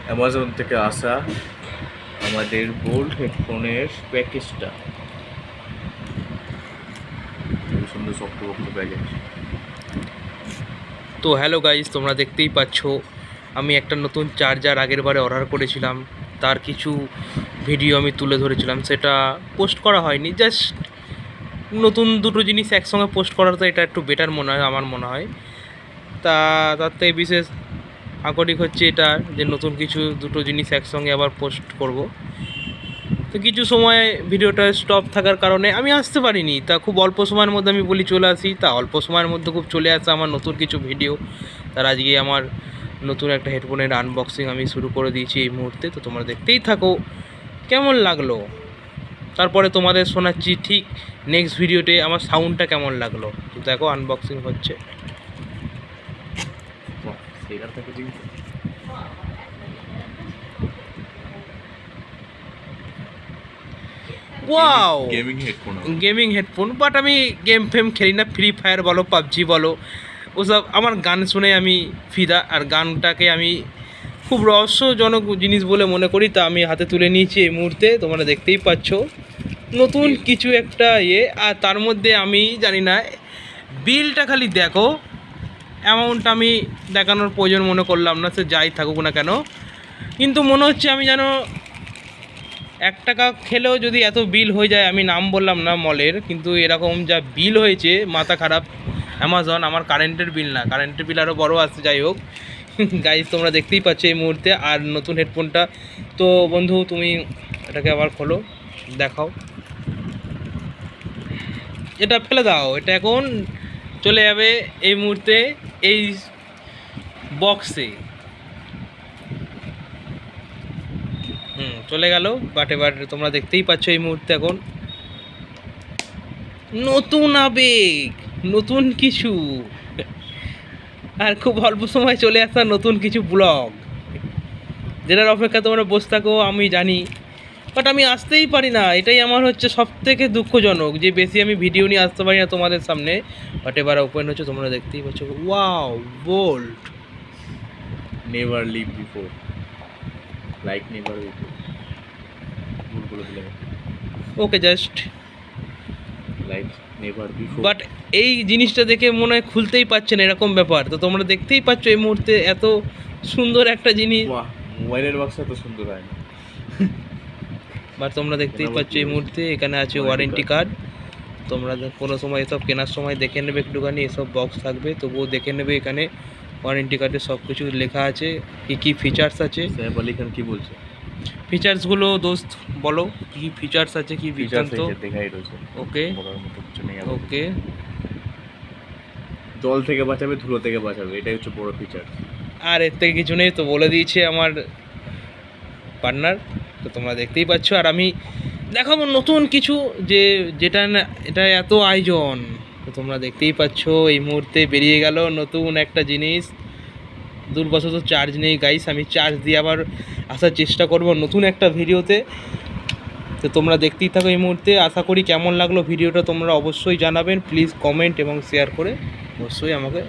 Amazon থেকে আসা আমাদের বোল্ট হেডফোনের প্যাকেজটা খুব সুন্দর শক্ত প্যাকেজ। তো হ্যালো গাইস, তোমরা দেখতেই পাচ্ছ আমি একটা নতুন চার্জার আগের বারে অর্ডার করেছিলাম, তার কিছু ভিডিও আমি তুলে ধরেছিলাম, সেটা পোস্ট করা হয়নি। জাস্ট নতুন দুটো জিনিস একসঙ্গে পোস্ট করার তো এটা একটু বেটার মনে হয়, আমার মনে হয়। তার থেকে বিশেষ আকরিক হচ্ছে এটা যে নতুন কিছু দুটো জিনিস একসঙ্গে আবার পোস্ট করব। তো কিছু সময় ভিডিওটা স্টপ থাকার কারণে আমি আসতে পারিনি। তা খুব অল্প সময়ের মধ্যে আমি বলি চলে আসি, তা অল্প সময়ের মধ্যে খুব চলে আসে আমার নতুন কিছু ভিডিও। তার আজকে আমার নতুন একটা হেডফোনের আনবক্সিং আমি শুরু করে দিয়েছি এই মুহূর্তে। তো তোমরা দেখতেই থাকো কেমন লাগলো, তারপরে তোমাদের শোনাচ্ছি ঠিক নেক্সট ভিডিওতে আমার সাউন্ডটা কেমন লাগলো। তো দেখো আনবক্সিং হচ্ছে। সেটার packaging wow, gaming headphone. But আমি গেম ফেম খেলি না, ফ্রি ফায়ার বলো, পাবজি বলো, ওসব আমার গান শুনে আমি ফিদা। আর গানটাকে আমি খুব রহস্যজনক জিনিস বলে মনে করি, তা আমি হাতে তুলে নিয়েছি এই মুহূর্তে। তোমরা দেখতেই পাচ্ছ নতুন কিছু একটা আর তার মধ্যে আমি জানি না, বিলটা খালি দেখো। অ্যামাউন্টটা আমি দেখানোর প্রয়োজন মনে করলাম না, সে যাই থাকুক না কেন, কিন্তু মনে হচ্ছে আমি যেন 1 টাকা খেলেও যদি এত বিল হয়ে যায়, আমি নাম বললাম না মলের, কিন্তু এরকম যা বিল হয়েছে মাথা খারাপ। অ্যামাজন, আমার কারেন্টের বিল না, কারেন্টের বিল আরও বড়ো আসছে। যাই হোক গাইজ, তোমরা দেখতেই পাচ্ছ এই মুহূর্তে আর নতুন হেডফোনটা। তো বন্ধু তুমি এটাকে আবার খোলো, দেখাও। এটা ফেলে দাও, এটা এখন চলে যাবে এই মুহূর্তে এই বক্সে। চলে গেল। বাট এবার তোমরা দেখতেই পাচ্ছ এই মুহূর্তে এখন নতুন আবেগ, নতুন কিছু, আর খুব অল্প সময় চলে আসা নতুন কিছু ব্লগ, যেটার অপেক্ষা তোমরা বসে থাকো আমি জানি। বাট আমি আসতেই পারি না, এটাই আমার হচ্ছে সব থেকে দুঃখজনক, যে বেশি আমি ভিডিও নিয়ে আসতে পারি না তোমাদের সামনে। বাট এবার ওপেন হচ্ছে, তোমরা দেখতেই পাচ্ছ। Wow, bolt, never live before, like never before. Okay, just like never before. But এই জিনিসটা দেখে মনে হয় খুলতেই পারছেন, এরকম ব্যাপার। তো তোমরা দেখতেই পাচ্ছ এই মুহূর্তে এত সুন্দর একটা জিনিস। মোবাইলের বক্সটা তো সুন্দর হয় না, বাট তোমরা দেখতেই পাচ্ছ এই মুহূর্তে এখানে আছে ওয়ারেন্টি কার্ড। তোমরা কোনো সময় এসব কেনার সময় দেখে নেবে একটুখানি, এসব বক্স থাকবে তবুও দেখে নেবে। এখানে ওয়ারেন্টি কার্ডে সব কিছু লেখা আছে, কী কী ফিচার্স আছে। সাহেব আলী খান কী বলছে? ফিচার্সগুলো দোস্ত বলো, কী কী ফিচার্স আছে, কী বৃত্তান্ত। দেখাই রয়েছে। ওকে বলার মতো কিছু নেই। ওকে, জল থেকে বাঁচাবে, ধুলো থেকে বাঁচাবে, এটাই হচ্ছে বড় ফিচার। আর এর থেকে কিছু নেই, তো বলে দিয়েছে আমার পার্টনার। তো তোমরা দেখতেই পাচ্ছ, আর আমি দেখাবো নতুন কিছু, যেটা না, এটা এত আয়োজন। তো তোমরা দেখতেই পাচ্ছ এই মুহূর্তে বেরিয়ে গেল নতুন একটা জিনিস। দুর্বশত চার্জ নেই গাইস, আমি চার্জ দিয়ে আবার আসার চেষ্টা করব নতুন একটা ভিডিওতে। তো তোমরা দেখতেই থাকো এই মুহূর্তে। আশা করি কেমন লাগলো ভিডিওটা তোমরা অবশ্যই জানাবেন। প্লিজ কমেন্ট এবং শেয়ার করে অবশ্যই আমাকে